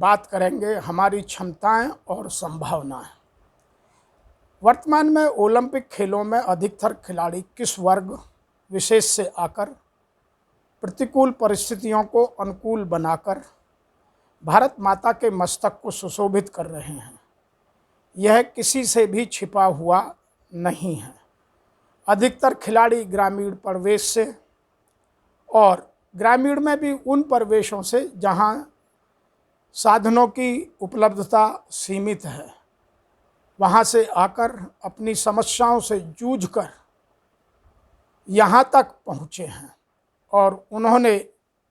बात करेंगे हमारी क्षमताएं और संभावनाएं। वर्तमान में ओलंपिक खेलों में अधिकतर खिलाड़ी किस वर्ग विशेष से आकर प्रतिकूल परिस्थितियों को अनुकूल बनाकर भारत माता के मस्तक को सुशोभित कर रहे हैं? यह किसी से भी छिपा हुआ नहीं है। अधिकतर खिलाड़ी ग्रामीण परिवेश से और ग्रामीण में भी उन परिवेशों से जहां साधनों की उपलब्धता सीमित है, वहां से आकर अपनी समस्याओं से जूझकर यहाँ तक पहुँचे हैं और उन्होंने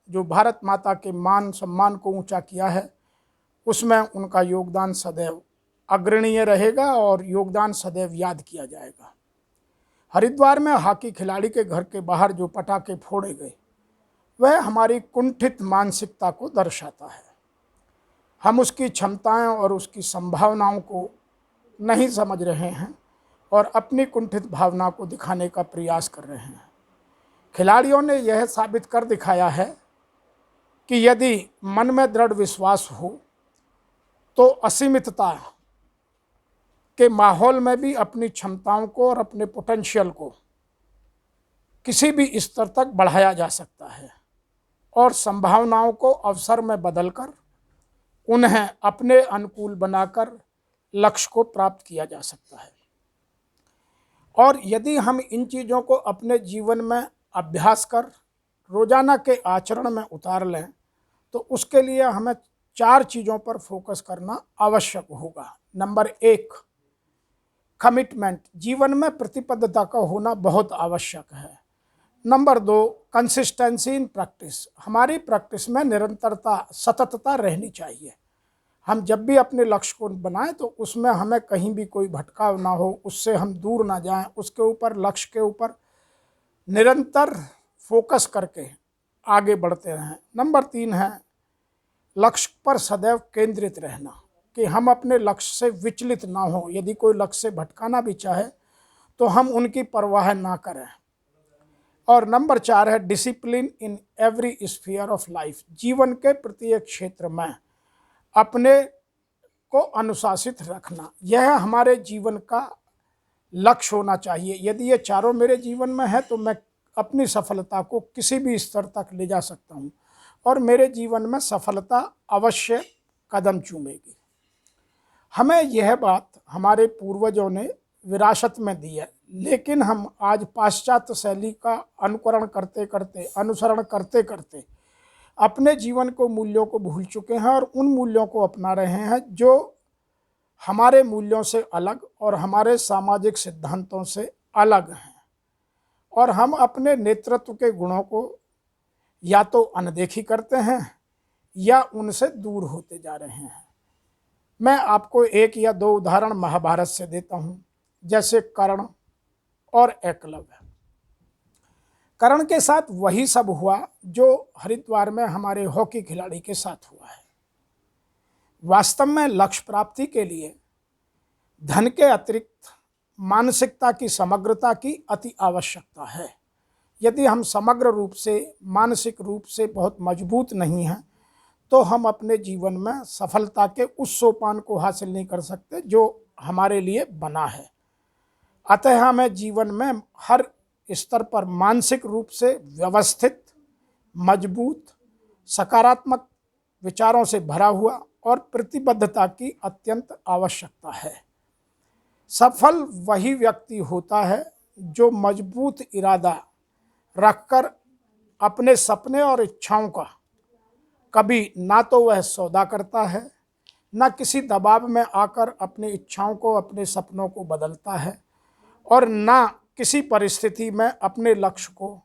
जो भारत माता के मान सम्मान को ऊंचा किया है, उसमें उनका योगदान सदैव अग्रणीय रहेगा और योगदान सदैव याद किया जाएगा। हरिद्वार में हॉकी खिलाड़ी के घर के बाहर जो पटाखे फोड़े गए, वह हमारी कुंठित मानसिकता को दर्शाता है। हम उसकी क्षमताएं और उसकी संभावनाओं को नहीं समझ रहे हैं और अपनी कुंठित भावना को दिखाने का प्रयास कर रहे हैं। खिलाड़ियों ने यह साबित कर दिखाया है कि यदि मन में दृढ़ विश्वास हो तो असीमितता के माहौल में भी अपनी क्षमताओं को और अपने पोटेंशियल को किसी भी स्तर तक बढ़ाया जा सकता है और संभावनाओं को अवसर में बदलकर उन्हें अपने अनुकूल बनाकर लक्ष्य को प्राप्त किया जा सकता है। और यदि हम इन चीज़ों को अपने जीवन में अभ्यास कर रोजाना के आचरण में उतार लें तो उसके लिए हमें 4 चीज़ों पर फोकस करना आवश्यक होगा। Number 1, commitment. जीवन में प्रतिबद्धता का होना बहुत आवश्यक है। Number 2, consistency in practice. हमारी प्रैक्टिस में निरंतरता, सततता रहनी चाहिए। हम जब भी अपने लक्ष्य को बनाएं तो उसमें हमें कहीं भी कोई भटकाव ना हो, उससे हम दूर ना जाएं, उसके ऊपर, लक्ष्य के ऊपर निरंतर फोकस करके आगे बढ़ते रहें। नंबर 3 है लक्ष्य पर सदैव केंद्रित रहना, कि हम अपने लक्ष्य से विचलित ना हो। यदि कोई लक्ष्य से भटकाना भी चाहे तो हम उनकी परवाह ना करें। और नंबर 4 है discipline in every sphere of life. जीवन के प्रत्येक क्षेत्र में अपने को अनुशासित रखना, यह हमारे जीवन का लक्ष्य होना चाहिए। यदि ये चारों मेरे जीवन में है तो मैं अपनी सफलता को किसी भी स्तर तक ले जा सकता हूँ और मेरे जीवन में सफलता अवश्य कदम चूमेगी। हमें यह बात हमारे पूर्वजों ने विरासत में दी है, लेकिन हम आज पाश्चात्य शैली का अनुसरण करते करते अपने जीवन को, मूल्यों को भूल चुके हैं और उन मूल्यों को अपना रहे हैं जो हमारे मूल्यों से अलग और हमारे सामाजिक सिद्धांतों से अलग हैं। और हम अपने नेतृत्व के गुणों को या तो अनदेखी करते हैं या उनसे दूर होते जा रहे हैं। मैं आपको 1 या 2 उदाहरण महाभारत से देता हूँ, जैसे कर्ण और एकलव्य। कर्ण के साथ वही सब हुआ जो हरिद्वार में हमारे हॉकी खिलाड़ी के साथ हुआ है। वास्तव में लक्ष्य प्राप्ति के लिए धन के अतिरिक्त मानसिकता की समग्रता की अति आवश्यकता है। यदि हम समग्र रूप से, मानसिक रूप से बहुत मजबूत नहीं हैं तो हम अपने जीवन में सफलता के उस सोपान को हासिल नहीं कर सकते जो हमारे लिए बना है। अतः हमें जीवन में हर स्तर पर मानसिक रूप से व्यवस्थित, मजबूत, सकारात्मक विचारों से भरा हुआ और प्रतिबद्धता की अत्यंत आवश्यकता है। सफल वही व्यक्ति होता है जो मजबूत इरादा रखकर अपने सपने और इच्छाओं का कभी ना तो वह सौदा करता है, ना किसी दबाव में आकर अपनी इच्छाओं को, अपने सपनों को बदलता है और ना किसी परिस्थिति में अपने लक्ष्य को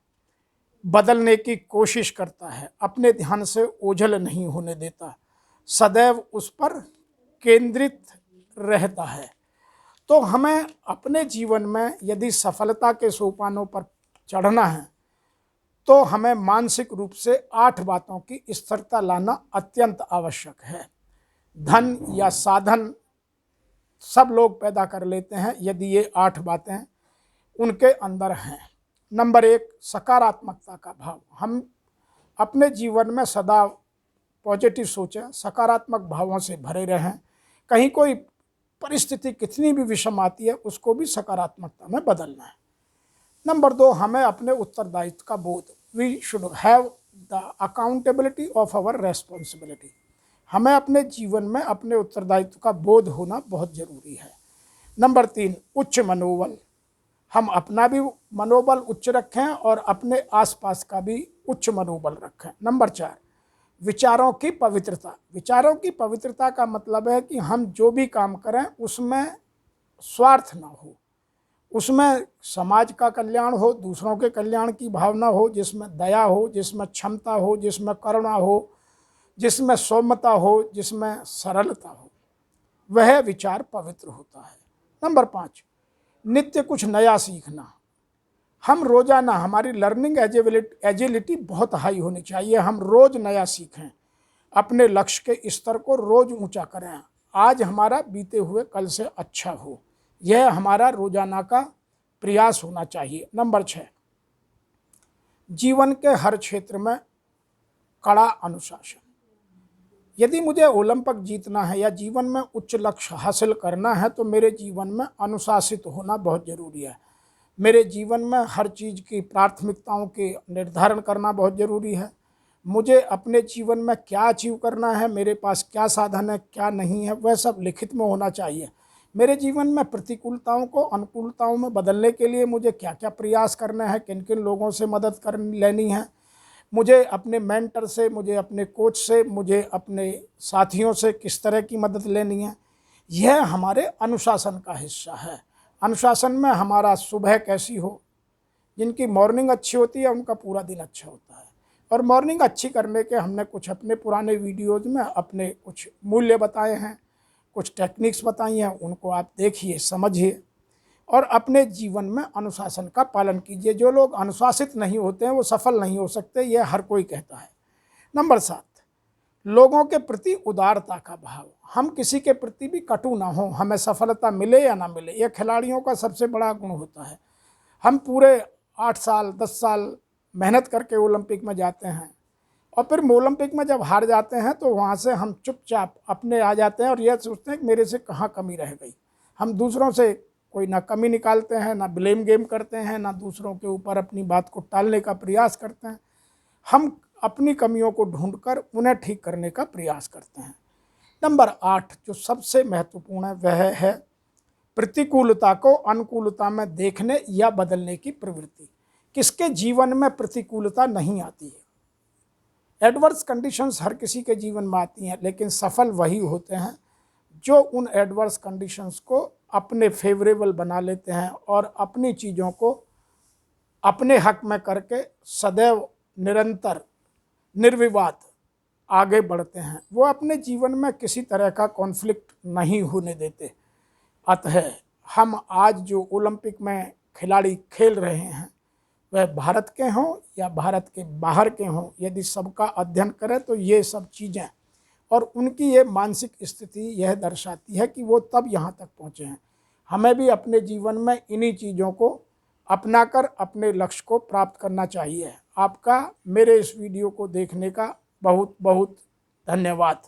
बदलने की कोशिश करता है। अपने ध्यान से ओझल नहीं होने देता, सदैव उस पर केंद्रित रहता है। तो हमें अपने जीवन में यदि सफलता के सोपानों पर चढ़ना है तो हमें मानसिक रूप से 8 बातों की स्थिरता लाना अत्यंत आवश्यक है। धन या साधन सब लोग पैदा कर लेते हैं यदि ये 8 बातें उनके अंदर हैं। नंबर 1, सकारात्मकता का भाव। हम अपने जीवन में सदा पॉजिटिव सोचें, सकारात्मक भावों से भरे रहें। कहीं कोई परिस्थिति कितनी भी विषम आती है उसको भी सकारात्मकता में बदलना है। नंबर 2, हमें अपने उत्तरदायित्व का बोध, we should have the accountability of our responsibility. हमें अपने जीवन में अपने उत्तरदायित्व का बोध होना बहुत ज़रूरी है। नंबर 3, उच्च मनोबल, हम अपना भी मनोबल उच्च रखें और अपने आसपास का भी उच्च मनोबल रखें। नंबर 4, विचारों की पवित्रता। विचारों की पवित्रता का मतलब है कि हम जो भी काम करें उसमें स्वार्थ ना हो, उसमें समाज का कल्याण हो, दूसरों के कल्याण की भावना हो, जिसमें दया हो, जिसमें क्षमता हो, जिसमें करुणा हो, जिसमें सौम्यता हो, जिसमें सरलता हो, वह विचार पवित्र होता है। नंबर 5, नित्य कुछ नया सीखना। हम रोजाना, हमारी लर्निंग एजिलिटी बहुत हाई होनी चाहिए। हम रोज नया सीखें, अपने लक्ष्य के स्तर को रोज ऊंचा करें। आज हमारा बीते हुए कल से अच्छा हो, यह हमारा रोजाना का प्रयास होना चाहिए। नंबर 6, जीवन के हर क्षेत्र में कड़ा अनुशासन। यदि मुझे ओलंपिक जीतना है या जीवन में उच्च लक्ष्य हासिल करना है तो मेरे जीवन में अनुशासित होना बहुत ज़रूरी है। मेरे जीवन में हर चीज़ की प्राथमिकताओं के निर्धारण करना बहुत ज़रूरी है। मुझे अपने जीवन में क्या अचीव करना है, मेरे पास क्या साधन है, क्या नहीं है, वह सब लिखित में होना चाहिए। मेरे जीवन में प्रतिकूलताओं को अनुकूलताओं में बदलने के लिए मुझे क्या क्या प्रयास करना है, किन किन लोगों से मदद कर लेनी है, मुझे अपने मेंटर से, मुझे अपने कोच से, मुझे अपने साथियों से किस तरह की मदद लेनी है, यह हमारे अनुशासन का हिस्सा है। अनुशासन में हमारा सुबह कैसी हो, जिनकी मॉर्निंग अच्छी होती है उनका पूरा दिन अच्छा होता है। और मॉर्निंग अच्छी करने के हमने कुछ अपने पुराने वीडियोज़ में अपने कुछ मूल्य बताए हैं, कुछ टेक्निक्स बताई हैं, उनको आप देखिए, समझिए और अपने जीवन में अनुशासन का पालन कीजिए। जो लोग अनुशासित नहीं होते हैं वो सफल नहीं हो सकते, यह हर कोई कहता है। नंबर 7, लोगों के प्रति उदारता का भाव। हम किसी के प्रति भी कटु ना हो, हमें सफलता मिले या ना मिले, यह खिलाड़ियों का सबसे बड़ा गुण होता है। हम पूरे 8 साल 10 साल मेहनत करके ओलंपिक में जाते हैं और फिर ओलंपिक में जब हार जाते हैं तो वहाँ से हम चुपचाप अपने आ जाते हैं और यह सोचते हैं कि मेरे से कहाँ कमी रह गई। हम दूसरों से कोई ना कमी निकालते हैं, ना ब्लेम गेम करते हैं, ना दूसरों के ऊपर अपनी बात को टालने का प्रयास करते हैं। हम अपनी कमियों को ढूंढकर उन्हें ठीक करने का प्रयास करते हैं। नंबर 8, जो सबसे महत्वपूर्ण है, वह है प्रतिकूलता को अनुकूलता में देखने या बदलने की प्रवृत्ति। किसके जीवन में प्रतिकूलता नहीं आती है? एडवर्स कंडीशंस हर किसी के जीवन में आती हैं, लेकिन सफल वही होते हैं जो उन एडवर्स कंडीशंस को अपने फेवरेबल बना लेते हैं और अपनी चीज़ों को अपने हक में करके सदैव निरंतर निर्विवाद आगे बढ़ते हैं। वो अपने जीवन में किसी तरह का कॉन्फ्लिक्ट नहीं होने देते। अतः हम आज जो ओलंपिक में खिलाड़ी खेल रहे हैं वह भारत के हों या भारत के बाहर के हों, यदि सबका अध्ययन करें तो ये सब चीज़ें और उनकी ये मानसिक स्थिति यह दर्शाती है कि वो तब यहाँ तक पहुँचे हैं। हमें भी अपने जीवन में इन्हीं चीज़ों को अपनाकर अपने लक्ष्य को प्राप्त करना चाहिए। आपका मेरे इस वीडियो को देखने का बहुत बहुत धन्यवाद।